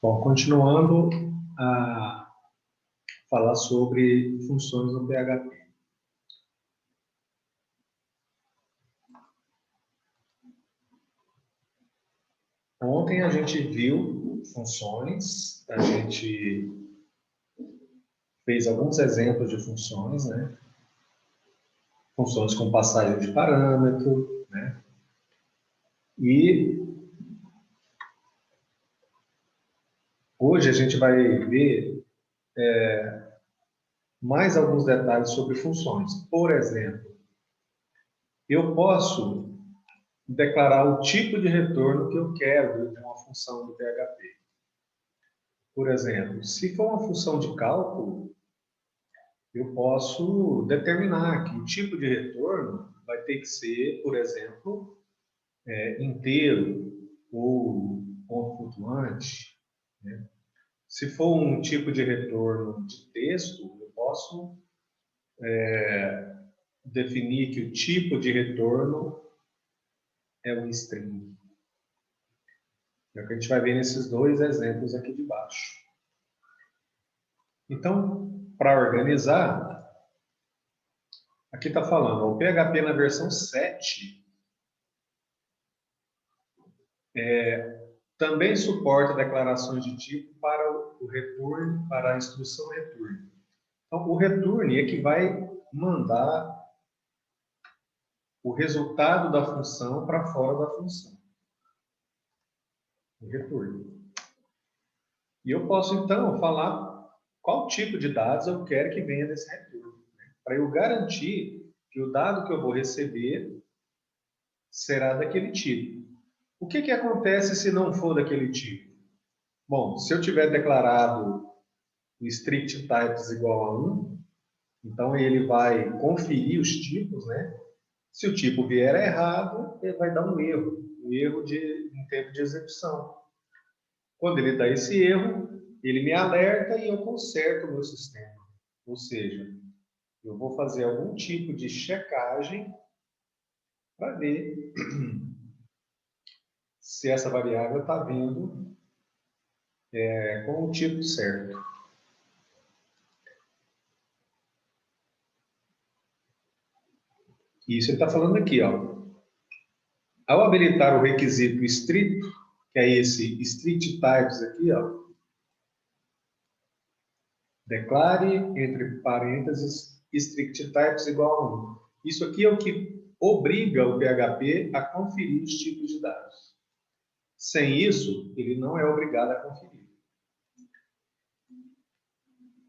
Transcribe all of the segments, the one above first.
Bom, continuando a falar sobre funções no PHP. Ontem a gente viu funções, a gente fez alguns exemplos de funções, né? Funções com passagem de parâmetro, né? E hoje a gente vai ver mais alguns detalhes sobre funções. Por exemplo, eu posso declarar o tipo de retorno que eu quero de uma função do PHP. Por exemplo, se for uma função de cálculo, eu posso determinar que o tipo de retorno vai ter que ser, por exemplo, inteiro ou ponto flutuante, né? Se for um tipo de retorno de texto, eu posso definir que o tipo de retorno é um string. É o que a gente vai ver nesses dois exemplos aqui de baixo. Então, para organizar, aqui está falando, o PHP na versão 7 também suporta declarações de tipo para o return, para a instrução return. Então, o return é que vai mandar o resultado da função para fora da função. O return. E eu posso, então, falar qual tipo de dados eu quero que venha desse return, né? Para eu garantir que o dado que eu vou receber será daquele tipo. O que acontece se não for daquele tipo? Bom, se eu tiver declarado o strict types igual a 1, então ele vai conferir os tipos, né? Se o tipo vier errado, ele vai dar um erro em tempo de execução. Quando ele dá esse erro, ele me alerta e eu conserto o meu sistema. Ou seja, eu vou fazer algum tipo de checagem para ver se essa variável está vindo com o tipo certo. Isso ele está falando aqui, ó. Ao habilitar o requisito estrito, que é esse strict types aqui, ó, declare entre parênteses strict types igual a 1. Isso aqui é o que obriga o PHP a conferir os tipos de dados. Sem isso, ele não é obrigado a conferir.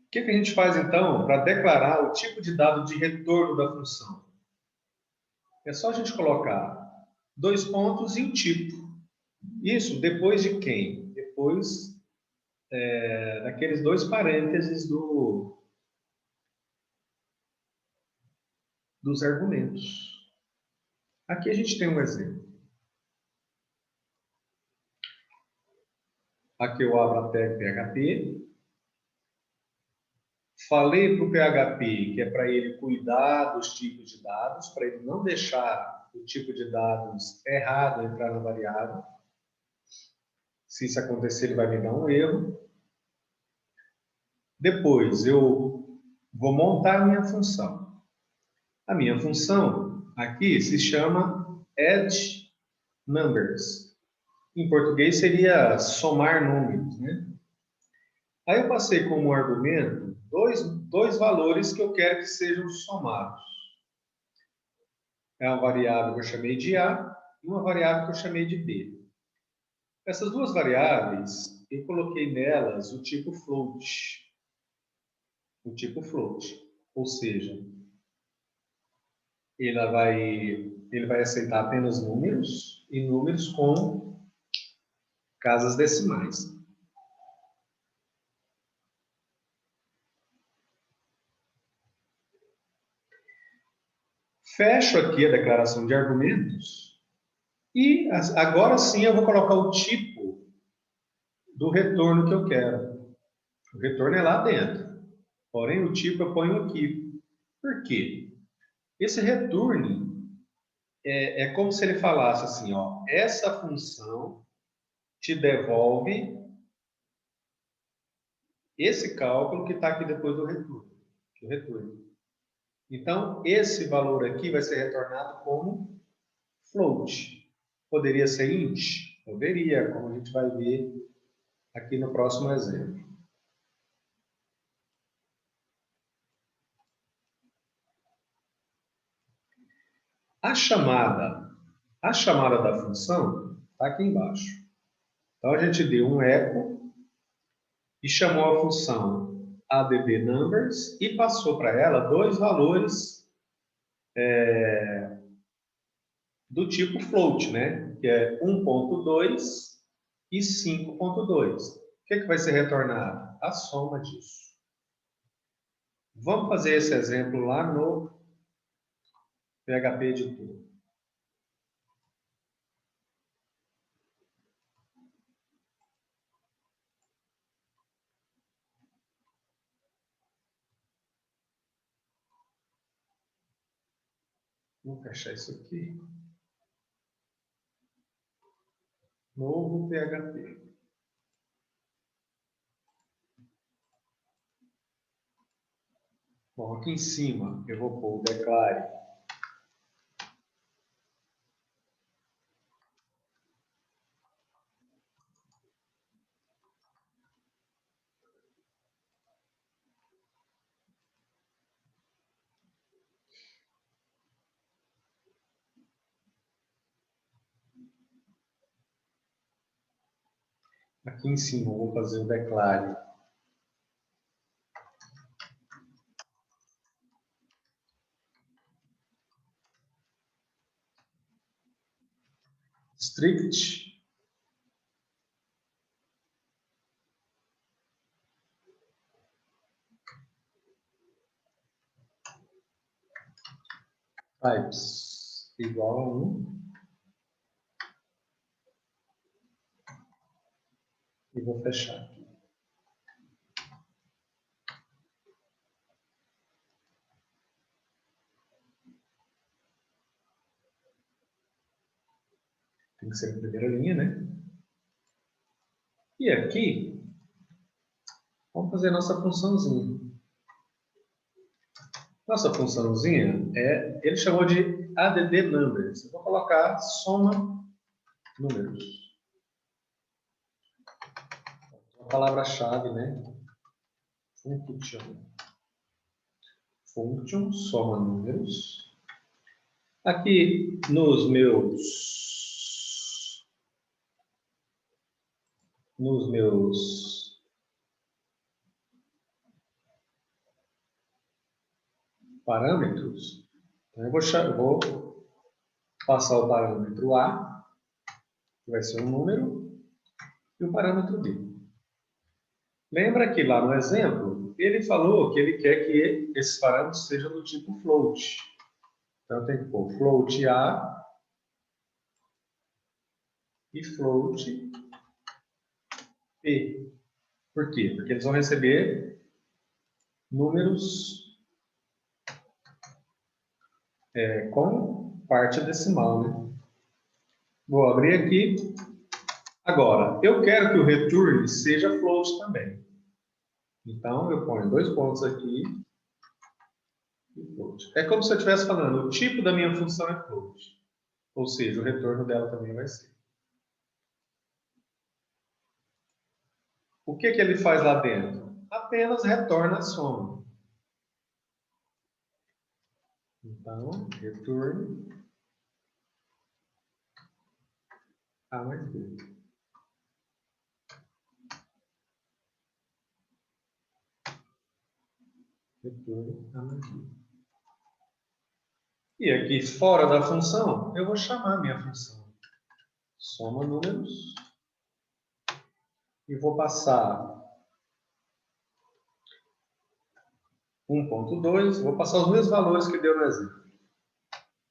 O que a gente faz, então, para declarar o tipo de dado de retorno da função? É só a gente colocar dois pontos e o tipo. Isso depois de quem? Depois daqueles dois parênteses dos argumentos. Aqui a gente tem um exemplo. Aqui eu abro a tag PHP. Falei para o PHP que é para ele cuidar dos tipos de dados, para ele não deixar o tipo de dados errado entrar na variável. Se isso acontecer, ele vai me dar um erro. Depois, eu vou montar a minha função. A minha função aqui se chama add numbers. Em português seria somar números, né? Aí eu passei como argumento dois valores que eu quero que sejam somados. É uma variável que eu chamei de A e uma variável que eu chamei de B. Essas duas variáveis, eu coloquei nelas o tipo float. O tipo float. Ou seja, ele vai aceitar apenas números e números com casas decimais. Fecho aqui a declaração de argumentos e agora sim eu vou colocar o tipo do retorno que eu quero. O retorno é lá dentro, porém o tipo eu ponho aqui. Por quê? Esse return é como se ele falasse assim, ó, essa função te devolve esse cálculo que está aqui depois do retorno. Então, esse valor aqui vai ser retornado como float. Poderia ser int? Poderia, como a gente vai ver aqui no próximo exemplo. A chamada da função está aqui embaixo. Então, a gente deu um echo e chamou a função addNumbers e passou para ela dois valores do tipo float, né? Que é 1.2 e 5.2. O que vai ser retornado? A soma disso. Vamos fazer esse exemplo lá no PHP Editor. Vou encaixar isso aqui. Novo PHP. Bom, aqui em cima eu vou pôr o declare. Aqui em cima eu vou fazer o declare strict types igual a 1 e vou fechar aqui. Tem que ser a primeira linha, né? E aqui, vamos fazer a nossa funçãozinha. Nossa funçãozinha, ele chamou de addNumbers. Eu vou colocar soma números. A palavra-chave, né? Function, soma números. Aqui nos meus parâmetros, eu vou passar o parâmetro A, que vai ser um número, e o parâmetro B. Lembra que lá no exemplo, ele falou que ele quer que esses parâmetros sejam do tipo float. Então, eu tenho que pôr float A e float B. Por quê? Porque eles vão receber números com parte decimal, né? Vou abrir aqui. Agora, eu quero que o return seja float também. Então, eu ponho 2 pontos aqui e float. É como se eu estivesse falando, o tipo da minha função é float. Ou seja, o retorno dela também vai ser. O que ele faz lá dentro? Apenas retorna a soma. Então, return A mais B. Retorno A mais B. E aqui, fora da função, eu vou chamar minha função. Soma números. E vou passar 1.2, vou passar os mesmos valores que deu no exemplo.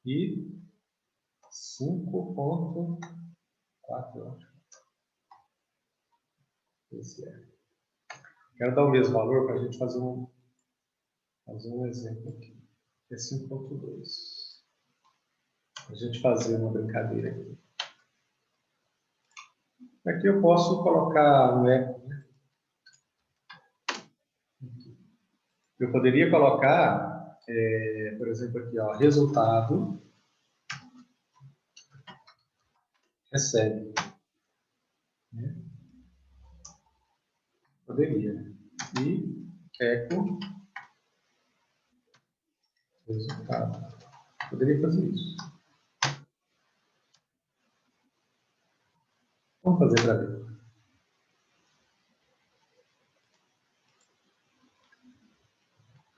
E 5.4. Esse é. Quero dar o mesmo valor para a gente fazer um exemplo aqui. É 5.2. A gente fazer uma brincadeira aqui. Aqui eu posso colocar um eco, né? eu poderia colocar, por exemplo, aqui, ó, resultado recebe. Né? Poderia. E eco resultado. Poderia fazer isso. Vamos fazer para ver.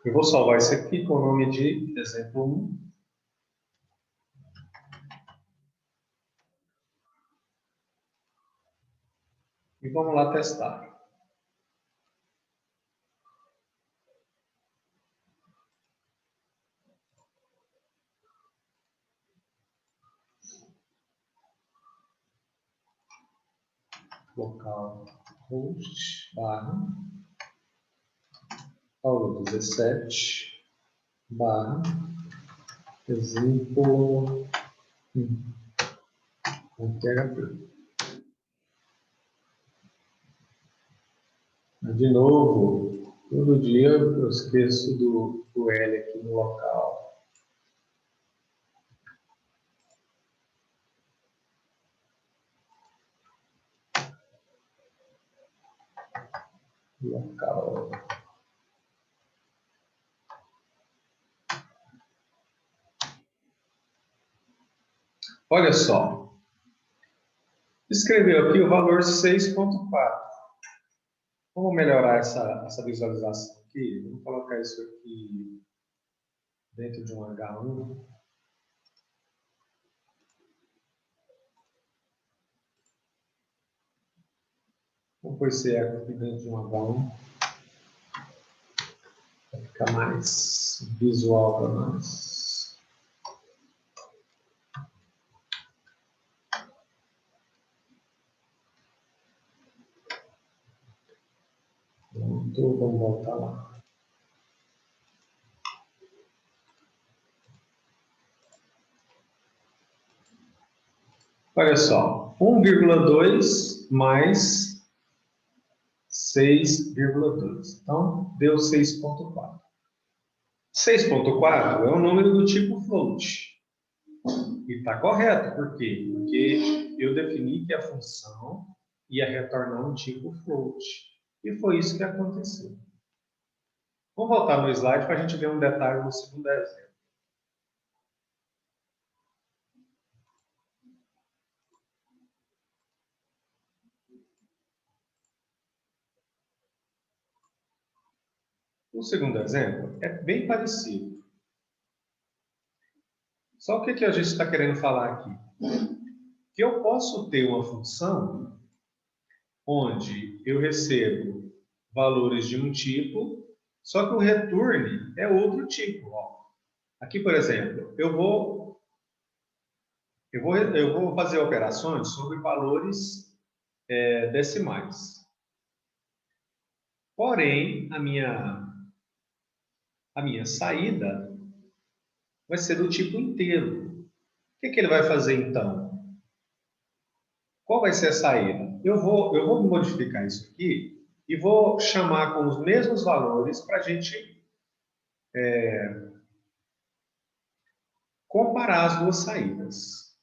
Eu vou salvar isso aqui com o nome de exemplo 1. E vamos lá testar. Local host barra Paulo 17 barra exemplo com PHP. De novo, todo dia eu esqueço do L aqui no local. Local. Olha só. Escreveu aqui o valor 6.4. Vamos melhorar essa visualização aqui. Vamos colocar isso aqui dentro de um H1. Vamos pôr esse eco aqui dentro de um H1. Para ficar mais visual para nós. Pronto, vamos voltar lá. Olha só, 1,2 mais 6,2. Então, deu 6.4. 6.4 é um número do tipo float. E está correto, por quê? Porque eu defini que a função ia retornar um tipo float. E foi isso que aconteceu. Vamos voltar no slide para a gente ver um detalhe no segundo exemplo. O segundo exemplo é bem parecido. Só o que a gente está querendo falar aqui? Que eu posso ter uma função onde eu recebo valores de um tipo, só que o return é outro tipo. Ó. Aqui, por exemplo, eu vou fazer operações sobre valores decimais. Porém, a minha saída vai ser do tipo inteiro. O que ele vai fazer então? Qual vai ser a saída? Eu vou modificar isso aqui e vou chamar com os mesmos valores para a gente comparar as duas saídas.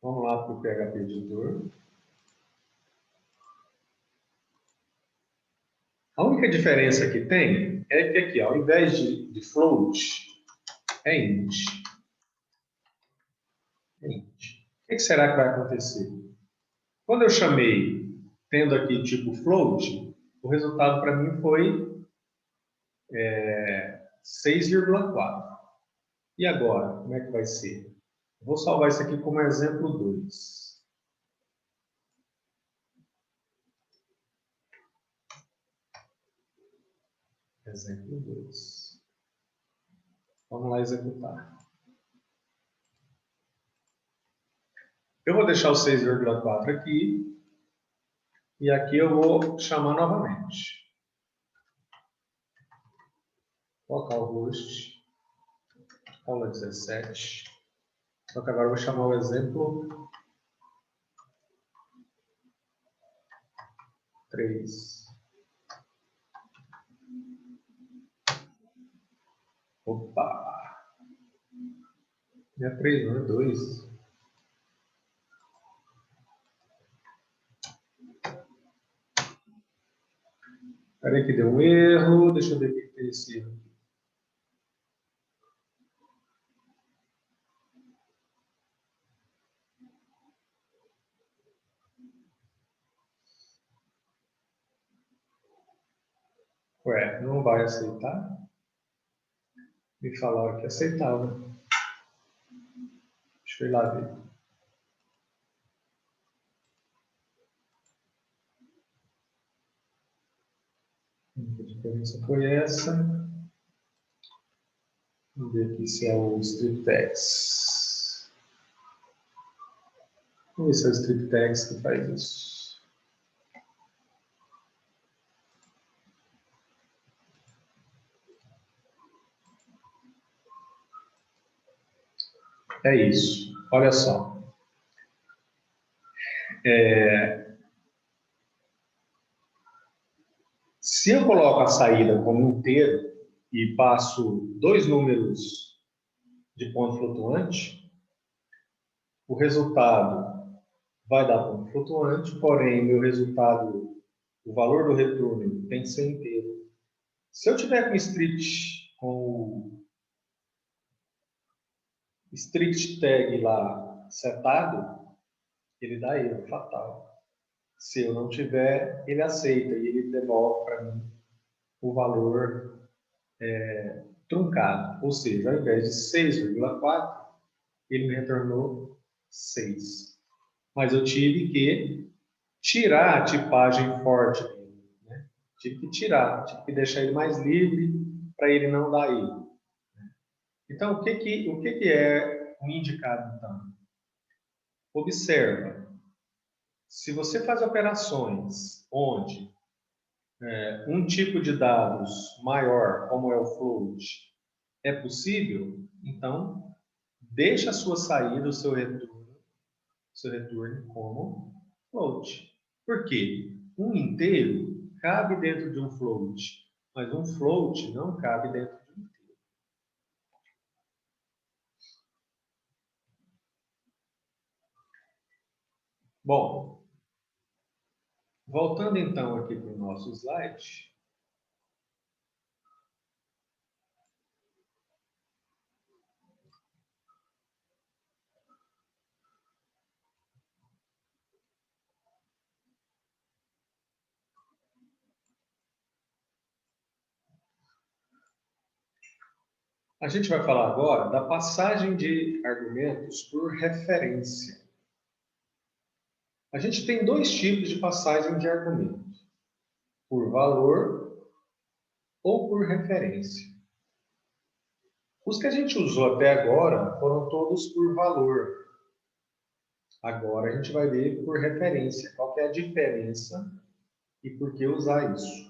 Vamos lá para o PHP Editor. A única diferença que tem é que aqui, ao invés de float, é int. O que será que vai acontecer? Quando eu chamei, tendo aqui tipo float, o resultado para mim foi 6,4. E agora, como é que vai ser? Vou salvar isso aqui como exemplo 2. Exemplo 2. Vamos lá executar. Eu vou deixar o 6,4 aqui. E aqui eu vou chamar novamente. Localhost, aula 17. Só que agora eu vou chamar o exemplo 3. Opa! Não é 3, não é 2. Espera aí que deu um erro. Deixa eu ver o que tem esse erro. Ué, não vai aceitar? Me falaram que aceitava. Deixa eu ir lá ver. A diferença foi essa. Vamos ver aqui se é o striptease. Vamos ver se é o striptease que faz isso. É isso. Olha só. Se eu coloco a saída como inteiro e passo 2 números de ponto flutuante, o resultado vai dar ponto flutuante, porém, meu resultado, o valor do retorno tem que ser inteiro. Se eu tiver com o strict tag lá setado, ele dá erro fatal. Se eu não tiver, ele aceita e ele devolve para mim o valor truncado. Ou seja, ao invés de 6,4, ele me retornou 6. Mas eu tive que tirar a tipagem forte dele, né? Tive que tirar, tive que deixar ele mais livre para ele não dar erro. Então, o que é o indicado, então? Observa, se você faz operações onde um tipo de dados maior, como é o float, é possível, então deixa a sua saída, o seu retorno como float. Por quê? Um inteiro cabe dentro de um float, mas um float não cabe dentro de um inteiro. Bom, voltando então aqui para o nosso slide. A gente vai falar agora da passagem de argumentos por referência. A gente tem 2 tipos de passagem de argumentos: por valor ou por referência. Os que a gente usou até agora foram todos por valor. Agora a gente vai ver por referência. Qual que é a diferença e por que usar isso?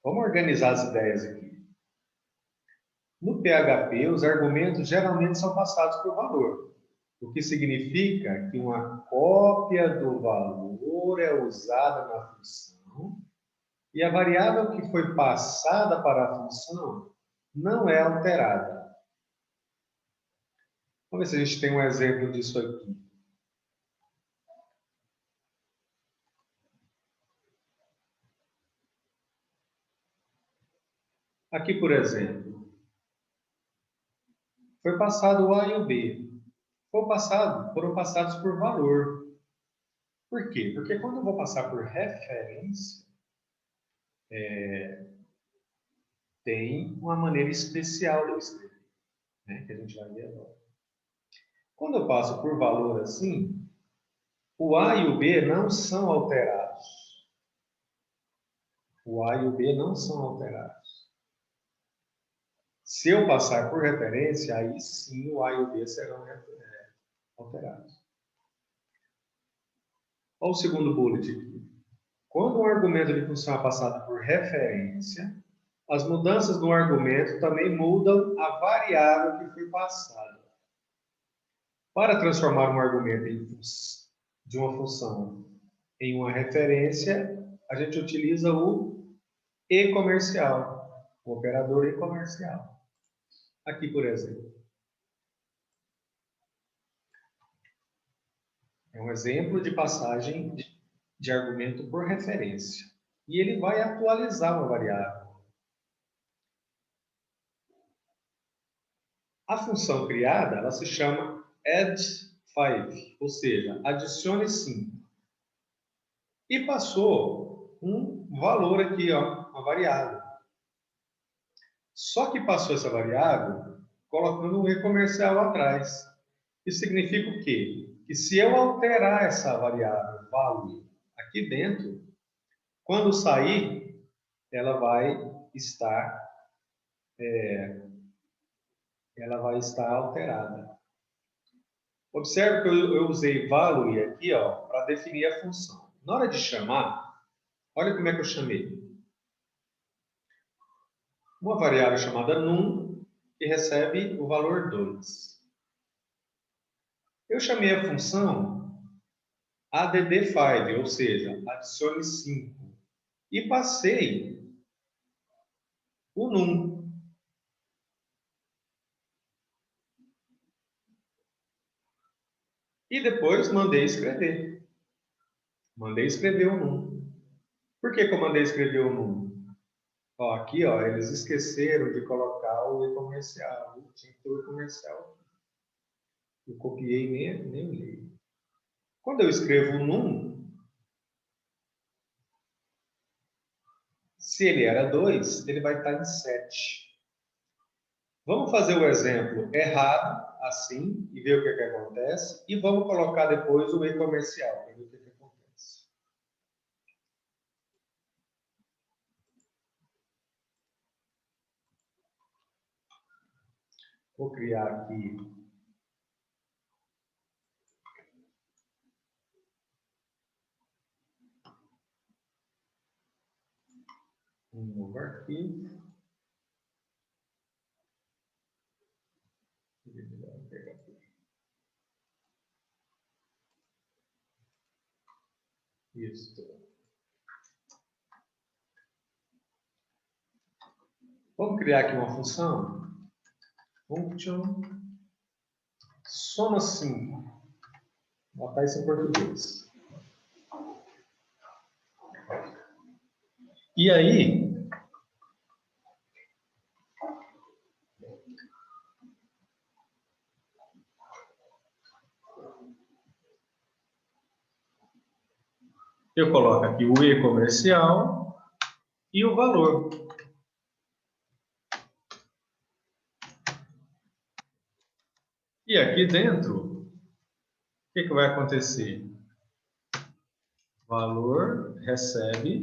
Vamos organizar as ideias aqui. No PHP, os argumentos geralmente são passados por valor, o que significa que uma cópia do valor é usada na função e a variável que foi passada para a função não é alterada. Vamos ver se a gente tem um exemplo disso aqui. Aqui, por exemplo, foi passado o A e o B. Foram passados por valor. Por quê? Porque quando eu vou passar por referência, tem uma maneira especial de eu escrever, né? Que a gente vai ver agora. Quando eu passo por valor assim, o A e o B não são alterados. O A e o B não são alterados. Se eu passar por referência, aí sim o A e o B serão alterados. Olha o segundo bullet aqui. Quando um argumento de função é passado por referência, as mudanças no argumento também mudam a variável que foi passada. Para transformar um argumento de uma função em uma referência, a gente utiliza o e-comercial, o operador e-comercial. Aqui, por exemplo. É um exemplo de passagem de argumento por referência. E ele vai atualizar uma variável. A função criada, ela se chama add5, ou seja, adicione 5. E passou um valor aqui, ó, uma variável. Só que passou essa variável colocando um e-comercial atrás. Isso significa o quê? Que se eu alterar essa variável value aqui dentro, quando sair, ela vai estar alterada. Observe que eu usei value aqui, ó, para definir a função. Na hora de chamar, olha como é que eu chamei. Uma variável chamada num, que recebe o valor 2. Eu chamei a função add5, ou seja, adicione 5. E passei o num. E depois mandei escrever. Mandei escrever o num. Por que eu mandei escrever o num? Ó, aqui, ó, eles esqueceram de colocar o e-comercial. Tinha que ter o e-comercial. Eu copiei nem li. Quando eu escrevo num, se ele era 2, ele vai estar em 7. Vamos fazer o exemplo errado, assim, e ver o que acontece. E vamos colocar depois o e-comercial, para ver o que acontece. Vou criar aqui um novo arquivo. Isso. Vamos criar aqui uma função. Function soma 5. Vou botar isso em português. E aí, eu coloco aqui o e-comercial e o valor. E aqui dentro, o que vai acontecer? Valor recebe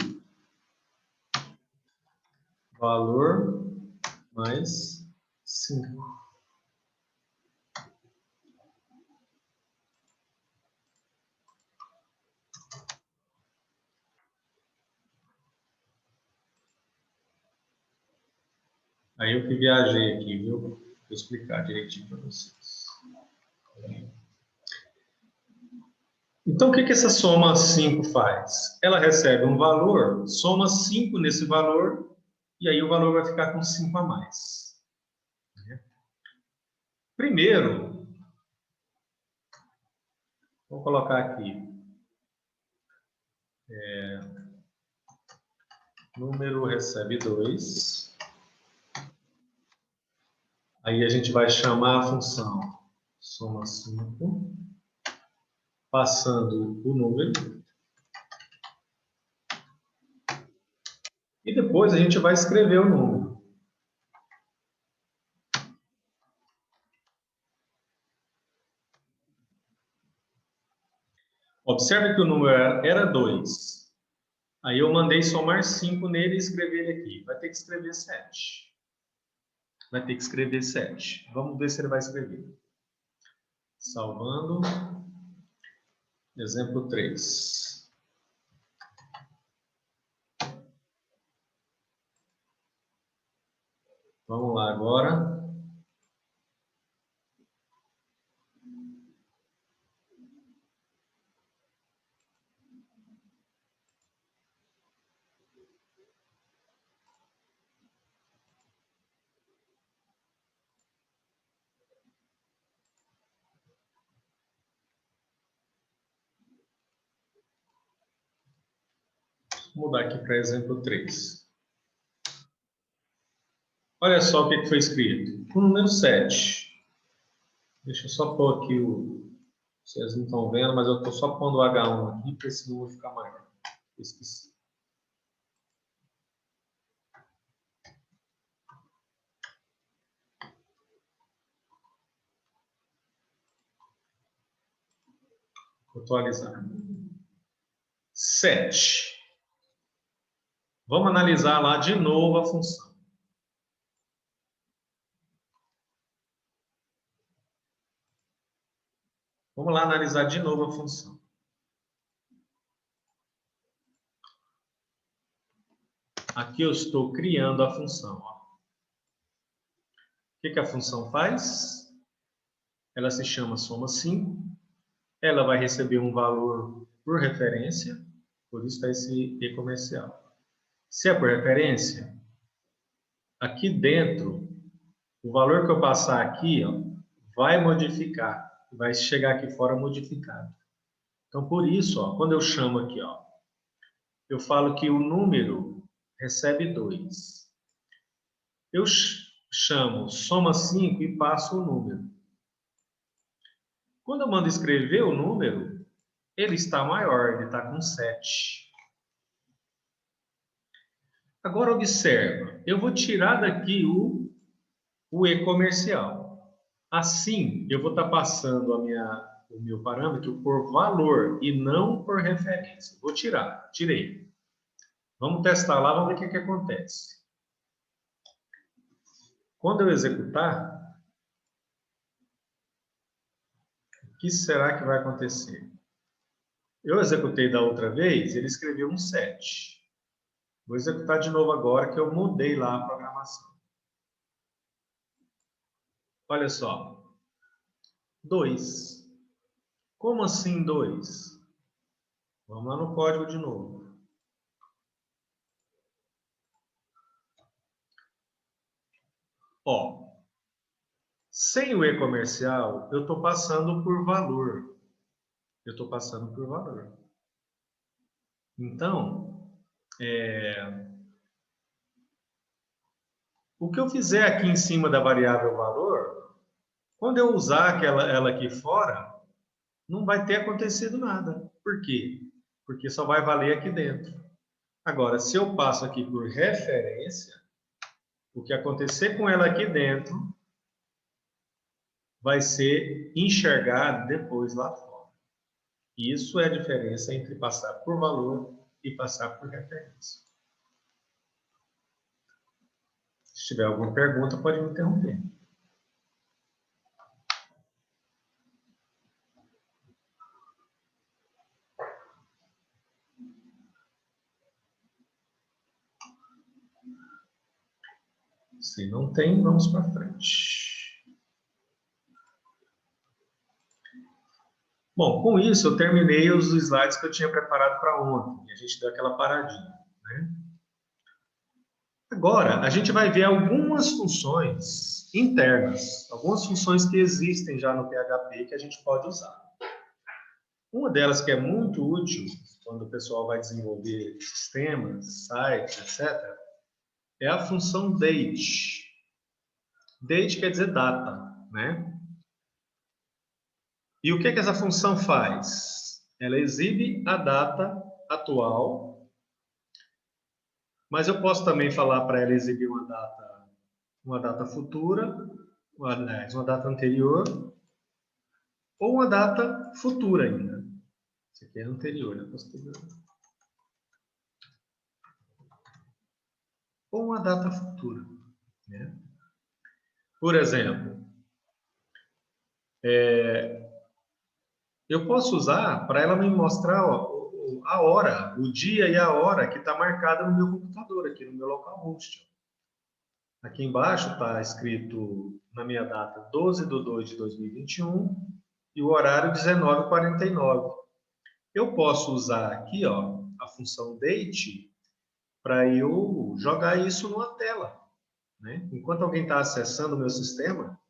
valor mais 5. Aí eu que viajei aqui, viu? Vou explicar direitinho para vocês. Então, o que essa soma 5 faz? Ela recebe um valor, soma 5 nesse valor, e aí o valor vai ficar com 5 a mais. Primeiro, vou colocar aqui, número recebe 2. Aí a gente vai chamar a função soma 5, passando o número. E depois a gente vai escrever o número. Observe que o número era 2. Aí eu mandei somar 5 nele e escrever ele aqui. Vai ter que escrever 7. Vai ter que escrever 7. Vamos ver se ele vai escrever. Salvando. Exemplo 3. Vamos lá agora. Vou mudar aqui para exemplo 3. Olha só o que foi escrito. O número 7. Deixa eu só pôr aqui o... Vocês não estão vendo, mas eu estou só pondo o H1 aqui para esse número ficar maior. Esqueci. Vou atualizar. 7. Vamos analisar lá de novo a função. Vamos lá analisar de novo a função. Aqui eu estou criando a função. Ó. O que a função faz? Ela se chama soma 5. Ela vai receber um valor por referência. Por isso está esse E comercial. Se é por referência, aqui dentro, o valor que eu passar aqui, ó, vai modificar. Vai chegar aqui fora modificado. Então, por isso, ó, quando eu chamo aqui, ó, eu falo que o número recebe 2. Eu chamo soma 5 e passo o número. Quando eu mando escrever o número, ele está maior, ele está com 7. Agora, observa, eu vou tirar daqui o E comercial. Assim, eu vou estar passando o meu parâmetro por valor e não por referência. Vou tirar, tirei. Vamos testar lá, vamos ver o que acontece. Quando eu executar, o que será que vai acontecer? Eu executei da outra vez, ele escreveu um 7. Vou executar de novo agora que eu mudei lá a programação. Olha só. 2. Como assim 2? Vamos lá no código de novo. Ó, sem o E comercial, eu estou passando por valor. Eu estou passando por valor. Então, o que eu fizer aqui em cima da variável valor, quando eu usar ela aqui fora, não vai ter acontecido nada. Por quê? Porque só vai valer aqui dentro. Agora, se eu passo aqui por referência, o que acontecer com ela aqui dentro vai ser enxergado depois lá fora. Isso é a diferença entre passar por valor e passar por referência. Se tiver alguma pergunta, pode me interromper. Se não tem, vamos para frente. Bom, com isso eu terminei os slides que eu tinha preparado para ontem. E a gente deu aquela paradinha, né? Agora, a gente vai ver algumas funções internas, algumas funções que existem já no PHP que a gente pode usar. Uma delas que é muito útil quando o pessoal vai desenvolver sistemas, sites, etc., é a função date. Date quer dizer data, né? E o que essa função faz? Ela exibe a data atual, mas eu posso também falar para ela exibir uma data futura, uma data anterior, ou uma data futura ainda. Isso aqui é anterior, né? Posterior. Ou uma data futura, né? Por exemplo, eu posso usar para ela me mostrar a hora, o dia e a hora que está marcada no meu computador, aqui no meu localhost. Aqui embaixo está escrito na minha data 12/2/2021 e o horário 19h49. Eu posso usar aqui, ó, a função date para eu jogar isso numa tela, né? Enquanto alguém está acessando o meu sistema,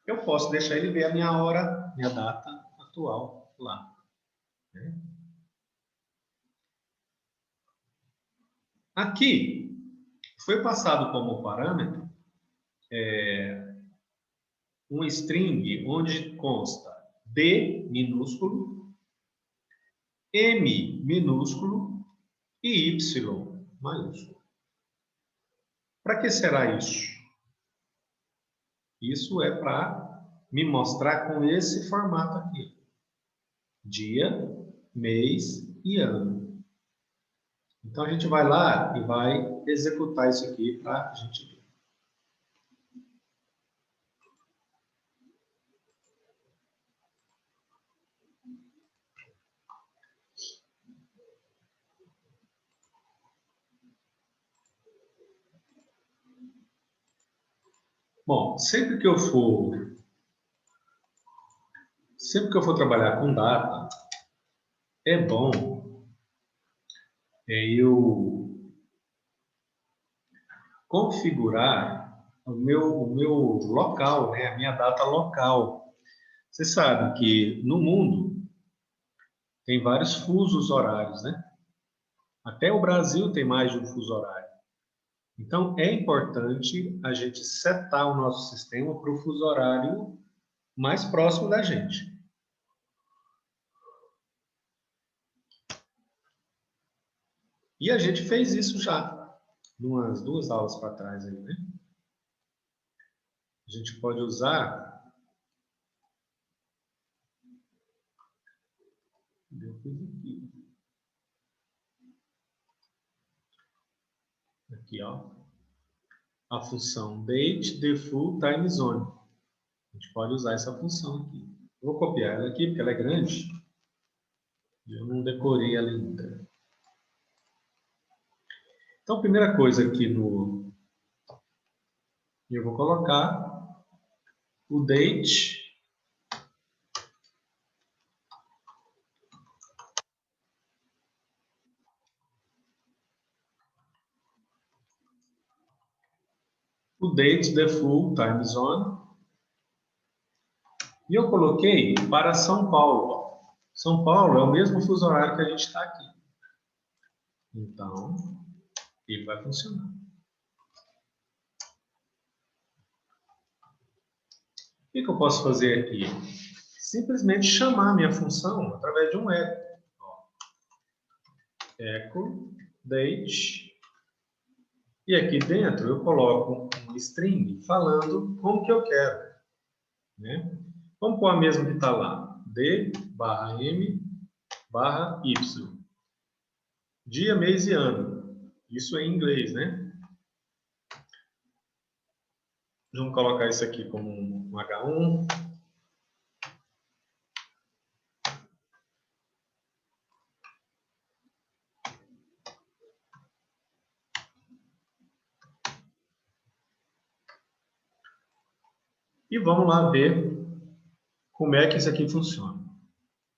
eu posso deixar ele ver a minha hora, minha data atual lá. né? Aqui, foi passado como parâmetro um string onde consta D minúsculo, M minúsculo e Y maiúsculo. Para que será isso? Isso é para me mostrar com esse formato aqui. Dia, mês e ano. Então, a gente vai lá e vai executar isso aqui para a gente ver. Bom, sempre que eu for trabalhar com data, é bom eu configurar o meu local, né? A minha data local. Você sabe que no mundo tem vários fusos horários, né? Até o Brasil tem mais de um fuso horário. Então, é importante a gente setar o nosso sistema para o fuso horário mais próximo da gente. E a gente fez isso já, umas 2 aulas para trás aí, né? A gente pode usar... Aqui, ó. A função date default time zone. A gente pode usar essa função aqui. Vou copiar ela aqui, porque ela é grande. Eu não decorei ela ainda. Então, a primeira coisa aqui eu vou colocar o date. O date default time zone. E eu coloquei para São Paulo. São Paulo é o mesmo fuso horário que a gente está aqui. Então, ele vai funcionar. O que eu posso fazer aqui? Simplesmente chamar a minha função através de um echo. Echo date. E aqui dentro eu coloco um string falando como que eu quero, né? Vamos pôr a mesma que está lá. D barra M barra Y. Dia, mês e ano. Isso é em inglês, né? Vamos colocar isso aqui como um H1. E vamos lá ver como é que isso aqui funciona.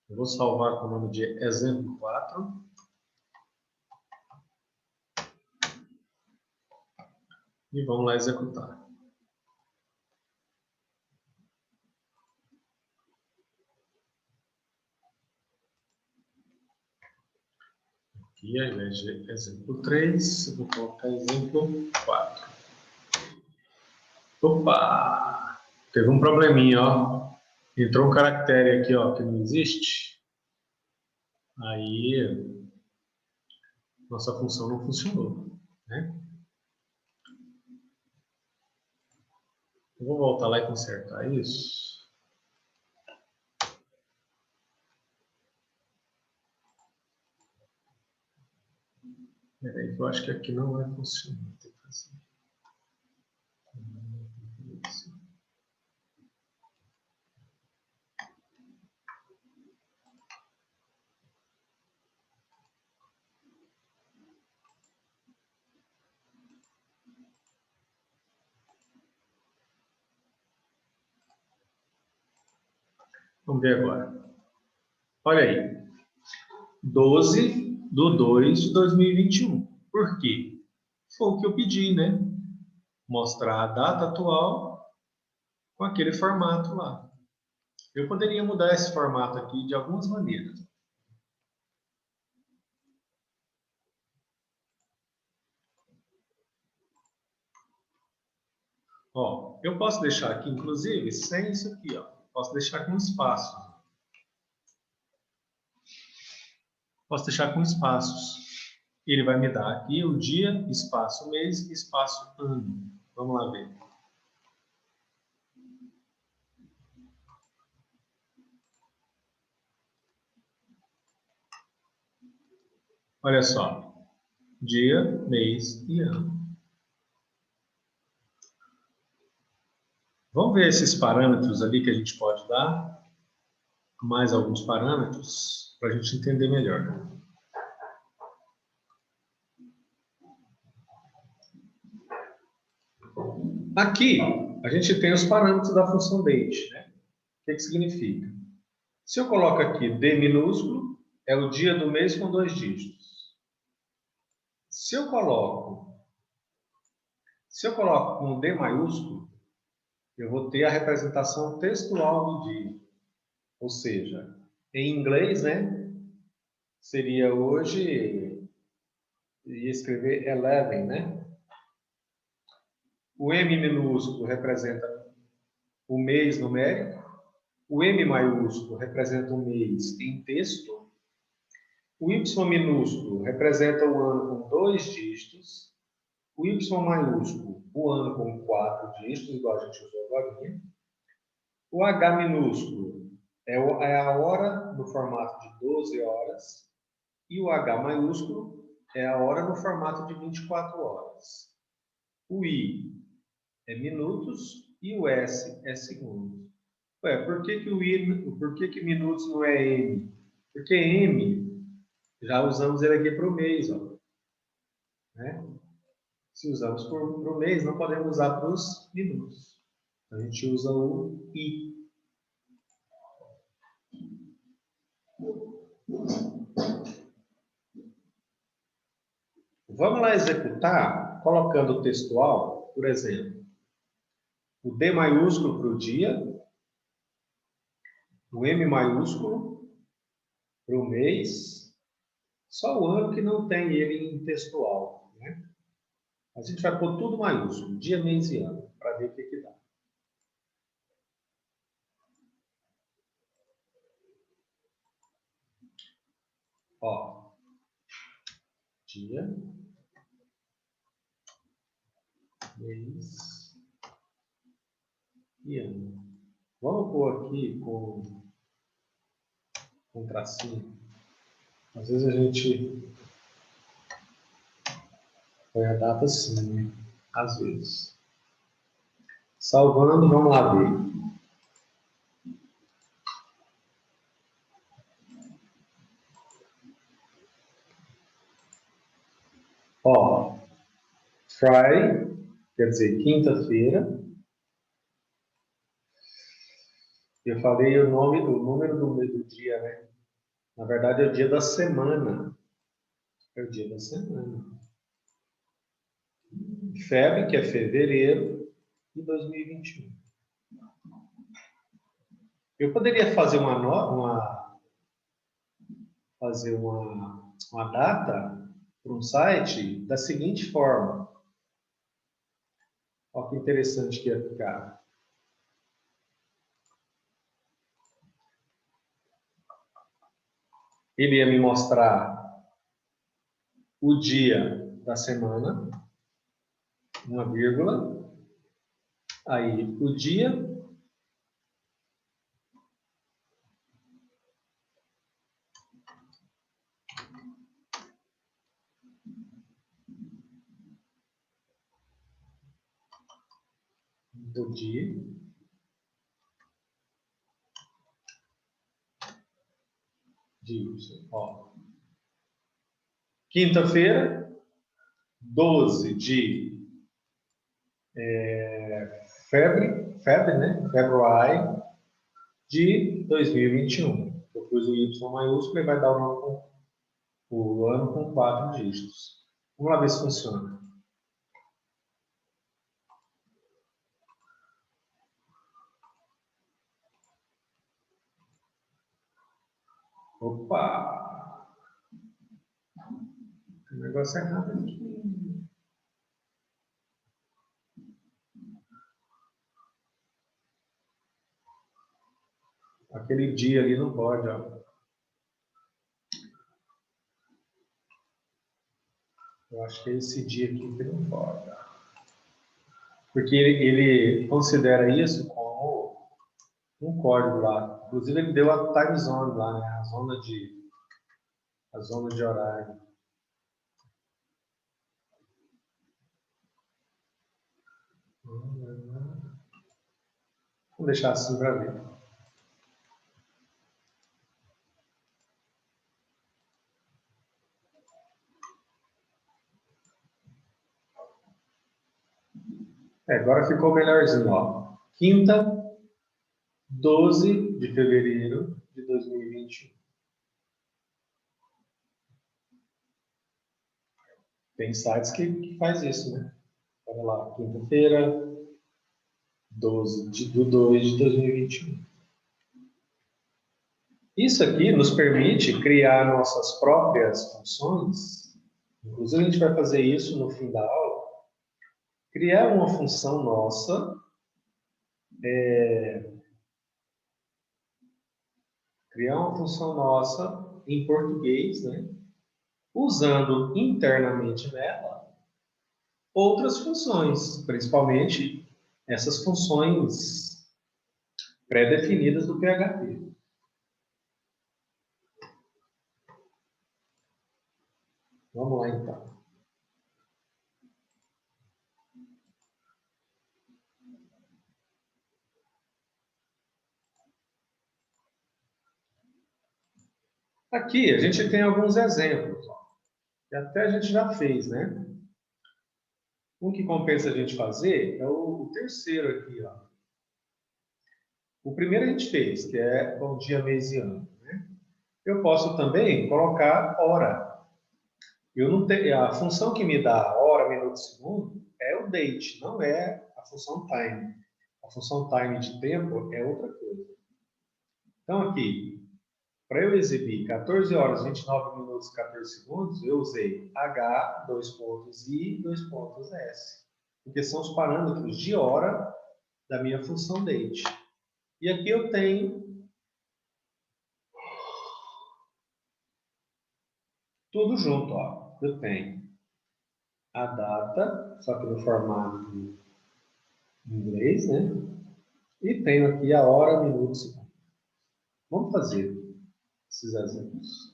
Eu vou salvar com o nome de exemplo 4. E vamos lá executar. Aqui, ao invés de exemplo 3, eu vou colocar exemplo 4. Opa! Teve um probleminha, ó. Entrou um caractere aqui, ó, que não existe. Aí, nossa função não funcionou, né? Eu vou voltar lá e consertar isso. Peraí, eu acho que aqui não vai funcionar. Tem que fazer. Vamos ver agora. Olha aí. 12/2/2021. Por quê? Foi o que eu pedi, né? Mostrar a data atual com aquele formato lá. Eu poderia mudar esse formato aqui de algumas maneiras. Ó, eu posso deixar aqui, inclusive, sem isso aqui, ó. Posso deixar com espaços. Posso deixar com espaços. Ele vai me dar aqui o dia, espaço mês, espaço ano. Vamos lá ver. Olha só. Dia, mês e ano. Vamos ver esses parâmetros ali que a gente pode dar. Mais alguns parâmetros para a gente entender melhor. Aqui, a gente tem os parâmetros da função date, né? O que significa? Se eu coloco aqui D minúsculo, é o dia do mês com 2 dígitos. Se eu coloco com D maiúsculo, eu vou ter a representação textual do dia. Ou seja, em inglês, né? Seria hoje, ia escrever 11, né? O M minúsculo representa o mês numérico. O M maiúsculo representa o mês em texto. O Y minúsculo representa o ano com 2 dígitos. O Y maiúsculo, o ano com 4 dígitos, igual a gente usou agora. O H minúsculo é a hora no formato de 12 horas. E o H maiúsculo é a hora no formato de 24 horas. O I é minutos e o S é segundos. Ué, por que minutos não é M? Porque M, já usamos ele aqui para o mês, ó. Né? Se usamos para o mês, não podemos usar para os minutos. A gente usa o I. Vamos lá executar colocando o textual, por exemplo, o D maiúsculo para o dia, o M maiúsculo para o mês, só o ano que não tem ele em textual. Né? A gente vai pôr tudo maiúsculo, dia, mês e ano, para ver o que dá. Ó, dia, mês e ano. Vamos pôr aqui com tracinho. Às vezes a gente põe a data assim, né? Às vezes. Salvando, vamos lá ver. Ó, Friday, quer dizer, quinta-feira. Eu falei o número do dia, né? Na verdade, é o dia da semana. É o dia da semana. Feb, que é fevereiro de 2021. Eu poderia fazer uma data para um site da seguinte forma. Olha que interessante que ia ficar. Ele ia me mostrar o dia da semana, uma vírgula, aí o dia do dia, ó. Quinta-feira, 12 de febre, né? February de 2021. Eu pus o Y maiúsculo e vai dar o ano com 4 dígitos. Vamos lá ver se funciona. Opa! Tem um negócio errado aqui. Aquele dia ali não pode, ó. Eu acho que é esse dia aqui que não pode. Ó. Porque ele considera isso como um código lá. Inclusive, ele deu a time zone lá, né? A zona de horário. Vamos deixar assim para ver. Agora ficou melhorzinho, ó. Quinta, 12 de fevereiro de 2021. Tem sites que faz isso, né? Olha lá, quinta-feira, 12 de 2 de 2021. Isso aqui nos permite criar nossas próprias funções. Inclusive, a gente vai fazer isso no fim da aula. Criar uma função nossa, em português, né? Usando internamente nela outras funções, principalmente essas funções pré-definidas do PHP. Vamos lá, então. Aqui a gente tem alguns exemplos, ó, que até a gente já fez, né? Um que compensa a gente fazer é o terceiro aqui, ó. O primeiro a gente fez, que é o dia, mês e ano, né? Eu posso também colocar hora. Eu não tenho, a função que me dá hora, minuto, segundo é o date, não é a função time. A função time de tempo é outra coisa. Então aqui, para eu exibir 14 horas, 29 minutos e 14 segundos, eu usei H, dois pontos I, dois pontos S. Porque são os parâmetros de hora da minha função date. E aqui eu tenho tudo junto, ó. Eu tenho a data, só que no formato em inglês, né? E tenho aqui a hora, minuto, segundo. Vamos fazer esses exemplos.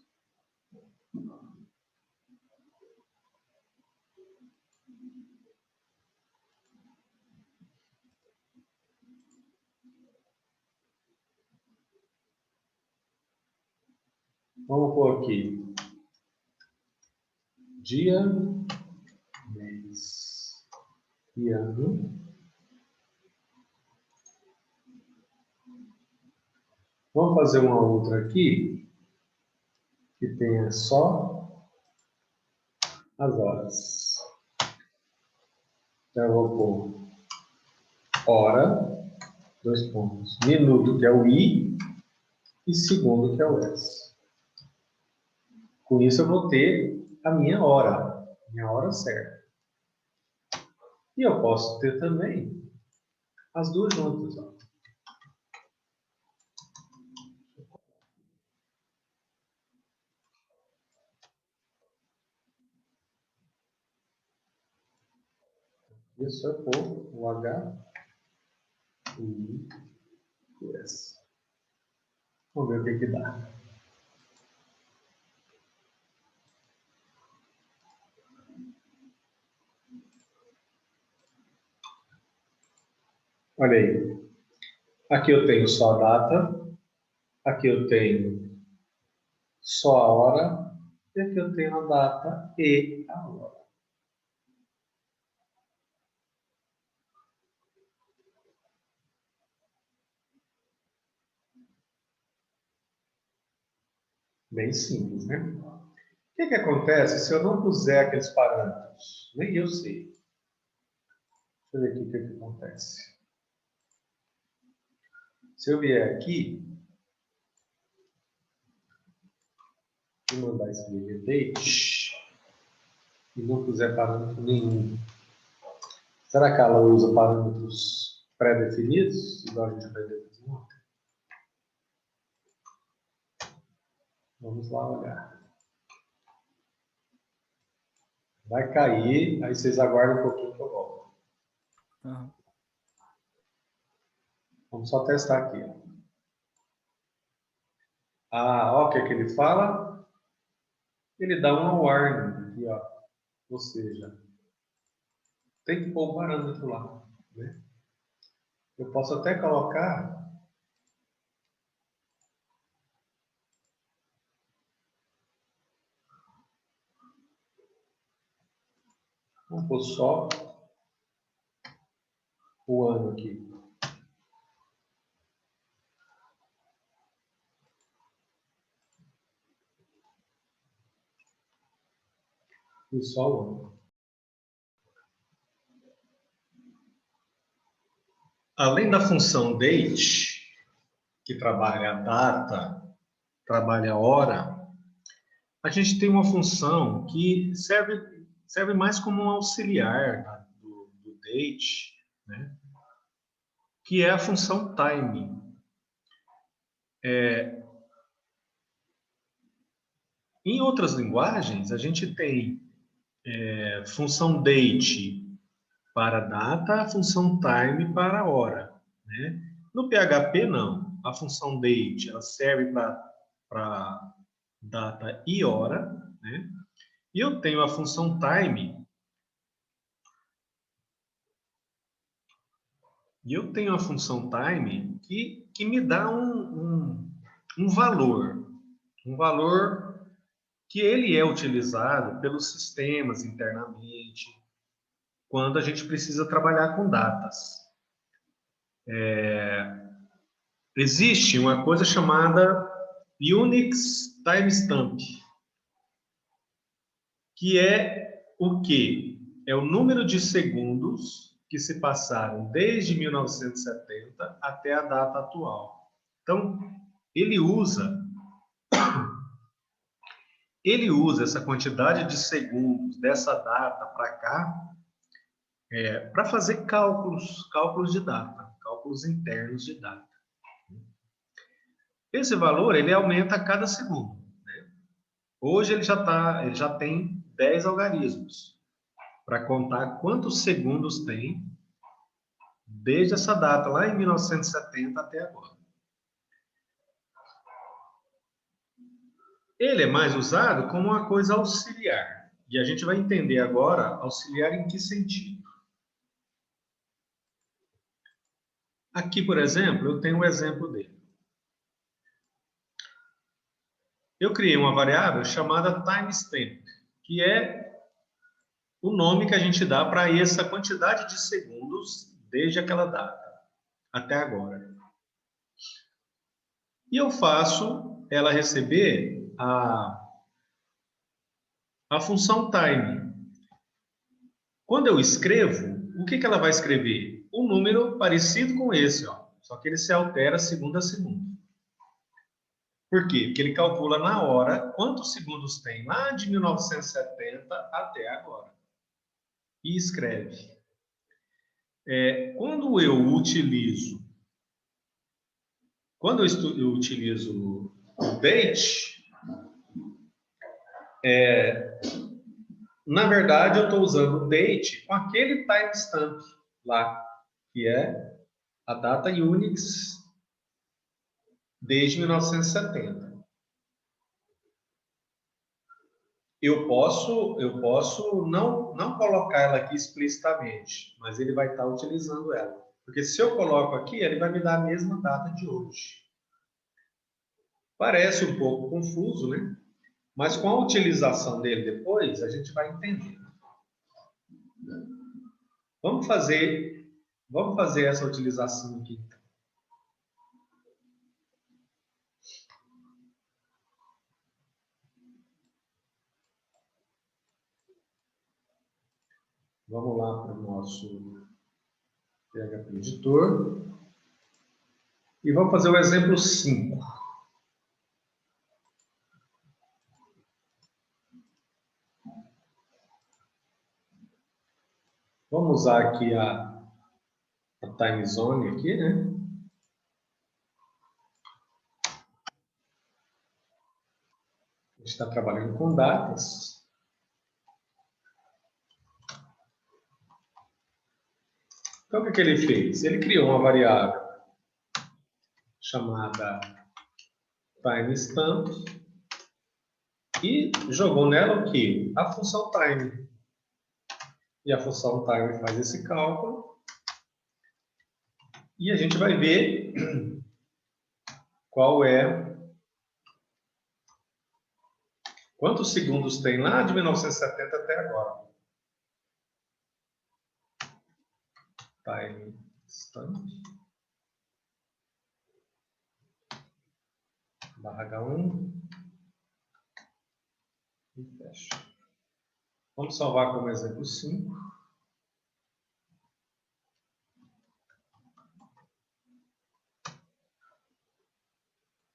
Vamos pôr aqui dia, mês e ano. Vamos fazer uma outra aqui que tenha só as horas. Então eu vou pôr hora, dois pontos, minuto, que é o I, e segundo, que é o S. Com isso eu vou ter a minha hora certa. E eu posso ter também as duas juntas, ó. Isso é pôr o H, o I e o S. Vamos ver o que dá. Olha aí. Aqui eu tenho só a data, aqui eu tenho só a hora, e aqui eu tenho a data e a hora. Bem simples, né? O que acontece se eu não puser aqueles parâmetros? Nem eu sei. Deixa eu ver aqui o que acontece. Se eu vier aqui e mandar escrever date e não puser parâmetro nenhum, será que ela usa parâmetros pré-definidos, igual a gente vai ver aqui? Vamos lá olhar. Vai cair, aí vocês aguardam um pouquinho que eu volto. Uhum. Vamos só testar aqui. Ó, o que que ele fala? Ele dá uma warning aqui, ó. Ou seja, tem que pôr um parâmetro lá, né? Eu posso até colocar vamos pôr só o ano aqui. E só o ano. Além da função date, que trabalha a data, trabalha a hora, a gente tem uma função que serve mais como um auxiliar do date, né? Que é a função time. Em outras linguagens, a gente tem função date para data, a função time para hora, né? No PHP, não. A função date ela serve para data e hora, né? E eu tenho a função time, que me dá um valor que ele é utilizado pelos sistemas internamente, quando a gente precisa trabalhar com datas. Existe uma coisa chamada Unix Timestamp, que é o quê? É o número de segundos que se passaram desde 1970 até a data atual. Então, ele usa essa quantidade de segundos dessa data para cá para fazer cálculos de data, cálculos internos de data. Esse valor ele aumenta a cada segundo. Né? Hoje ele já tem 10 algarismos para contar quantos segundos tem desde essa data, lá em 1970 até agora. Ele é mais usado como uma coisa auxiliar. E a gente vai entender agora auxiliar em que sentido. Aqui, por exemplo, eu tenho um exemplo dele. Eu criei uma variável chamada timestamp, que é o nome que a gente dá para essa quantidade de segundos desde aquela data até agora. E eu faço ela receber a função time. Quando eu escrevo, o que ela vai escrever? Um número parecido com esse, ó, só que ele se altera segundo a segundo. Por quê? Porque ele calcula na hora quantos segundos tem lá de 1970 até agora. E escreve. Quando eu utilizo o date, na verdade eu estou usando o date com aquele timestamp lá, que é a data Unix desde 1970. Eu posso não colocar ela aqui explicitamente, mas ele vai estar utilizando ela. Porque se eu coloco aqui, ele vai me dar a mesma data de hoje. Parece um pouco confuso, né? Mas com a utilização dele depois, a gente vai entender. Vamos fazer essa utilização aqui. Vamos lá para o nosso PHP Editor. E vamos fazer o exemplo 5. Vamos usar aqui a time zone aqui, né? está trabalhando com datas. Então, o que ele fez? Ele criou uma variável chamada timestamp e jogou nela o quê? A função time. E a função time faz esse cálculo. E a gente vai ver quantos segundos tem lá de 1970 até agora. Timestamp /H1 e fecha. Vamos salvar como exemplo 5.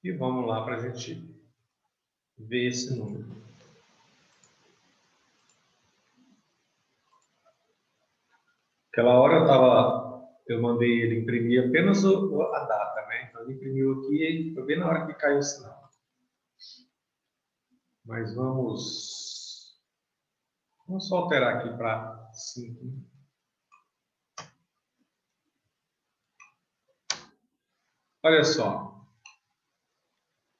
E vamos lá para a gente ver esse número. Aquela hora eu mandei ele imprimir apenas a data, né? Então ele imprimiu aqui, foi bem na hora que caiu o sinal. Mas vamos só alterar aqui para 5. Olha só.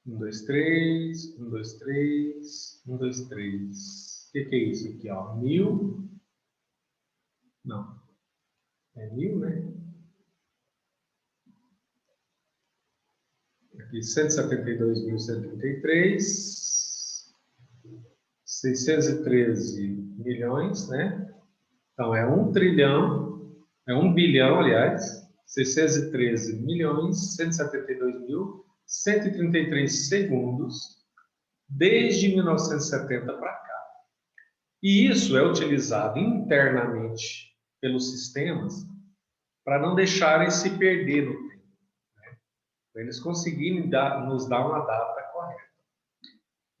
1, 2, 3, 1, 2, 3, 1, 2, 3. O que é isso aqui, ó? 1000. Não. É 1000, né? Aqui 172.133. 613 milhões, né? Então é 1 trilhão, é 1 bilhão, aliás, 613 milhões, 172.133 segundos, desde 1970 para cá. E isso é utilizado internamente pelos sistemas para não deixarem se perder no tempo, né? Para eles conseguirem nos dar uma data correta.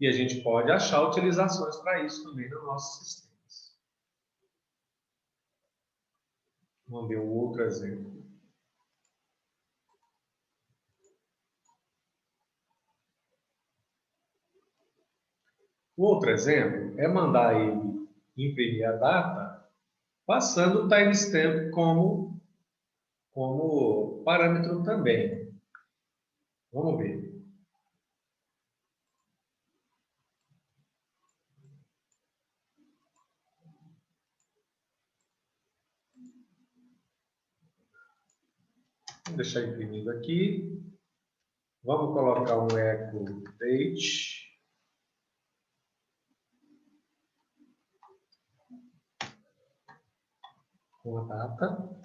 E a gente pode achar utilizações para isso também nos nossos sistemas. Vamos ver um outro exemplo. O outro exemplo é mandar ele imprimir a data, passando o timestamp como parâmetro também. Vamos ver. Vamos deixar imprimido aqui. Vamos colocar um echo date. Com a data.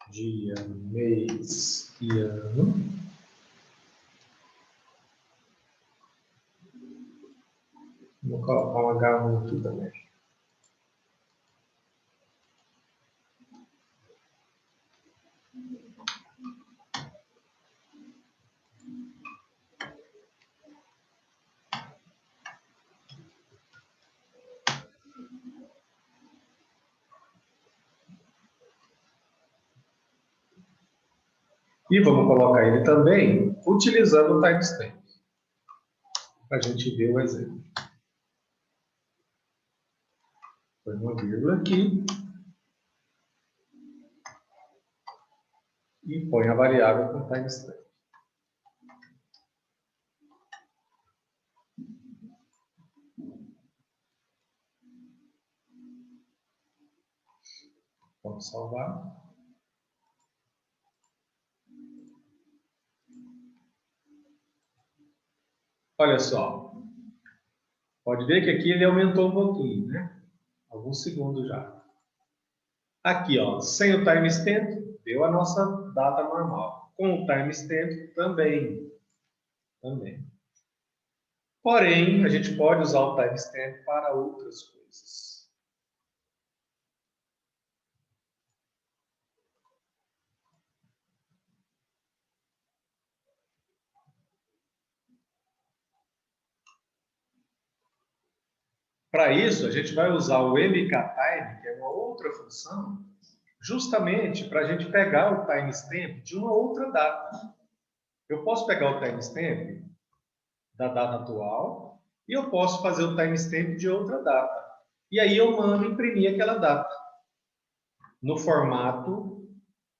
Dia, mês e ano. Vou colocar um H1 aqui também. E vamos colocar ele também utilizando o timestamp, para a gente ver o exemplo. Põe uma vírgula aqui. E põe a variável com timestamp. Vamos salvar. Olha só. Pode ver que aqui ele aumentou um pouquinho, né? Alguns segundos já. Aqui, ó, sem o timestamp, deu a nossa data normal. Com o timestamp, também. Porém, a gente pode usar o timestamp para outras coisas. Para isso, a gente vai usar o mktime, que é uma outra função, justamente para a gente pegar o timestamp de uma outra data. Eu posso pegar o timestamp da data atual e eu posso fazer o timestamp de outra data. E aí eu mando imprimir aquela data no formato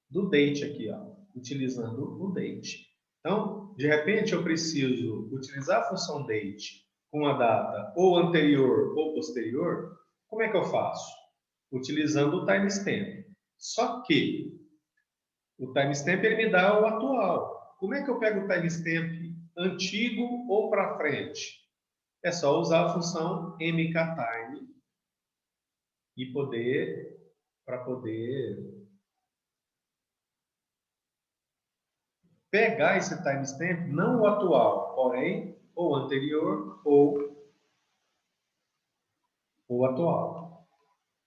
do date aqui, ó, utilizando o date. Então, de repente, eu preciso utilizar a função date com a data ou anterior ou posterior. Como é que eu faço? Utilizando o timestamp. Só que o timestamp ele me dá o atual. Como é que eu pego o timestamp antigo ou para frente? É só usar a função mktime e para poder pegar esse timestamp, não o atual, porém, ou anterior ou o atual.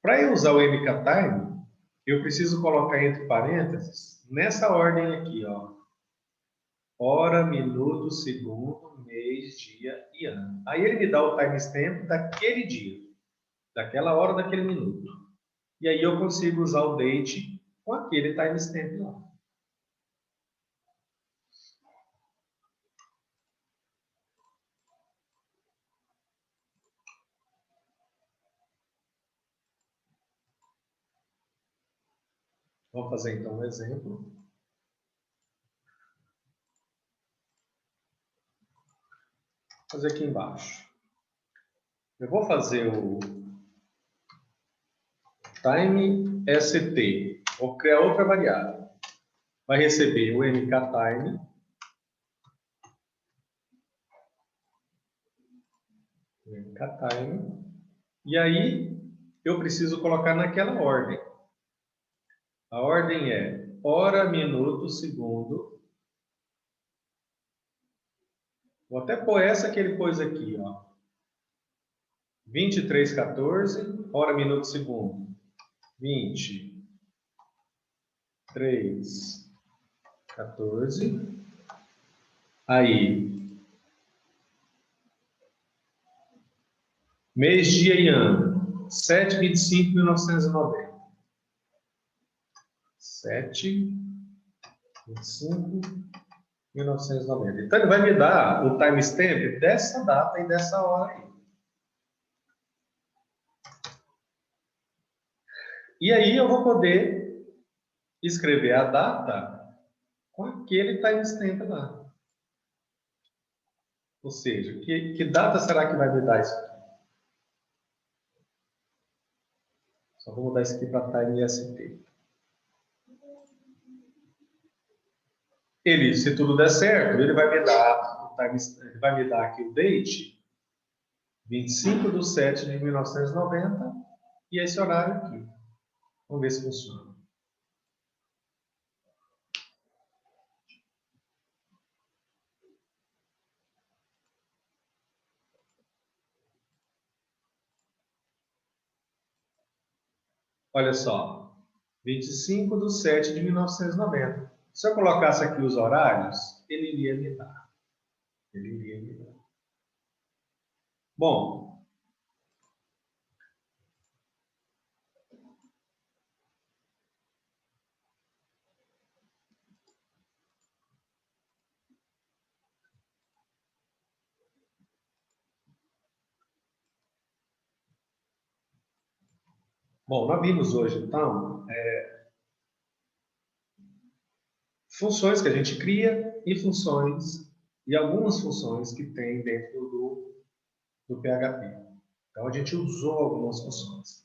Para eu usar o mktime, eu preciso colocar entre parênteses, nessa ordem aqui, ó, hora, minuto, segundo, mês, dia e ano. Aí ele me dá o timestamp daquele dia, daquela hora, daquele minuto. E aí eu consigo usar o date com aquele timestamp lá. Vamos fazer então um exemplo. Vou fazer aqui embaixo. Eu vou fazer o time st. Vou criar outra variável. Vai receber o mktime. E aí eu preciso colocar naquela ordem. A ordem é hora, minuto, segundo. Vou até pôr essa que ele pôs aqui, ó. 23:14, hora, minuto, segundo. 23:14. Aí, mês, dia e ano. 7/25/1990. 7/25/1990. Então, ele vai me dar o timestamp dessa data e dessa hora aí. E aí eu vou poder escrever a data com aquele timestamp lá. Ou seja, que data será que vai me dar isso aqui? Só vou mudar isso aqui para time st. Ele, se tudo der certo, ele vai me dar o time, ele vai me dar aqui o date 25/7/1990 e esse horário aqui. Vamos ver se funciona. Olha só, 25/7/1990. Se eu colocasse aqui os horários, ele iria me dar. Ele iria me dar. Bom, nós vimos hoje, então, funções que a gente cria e funções, e algumas funções que tem dentro do PHP. Então, a gente usou algumas funções.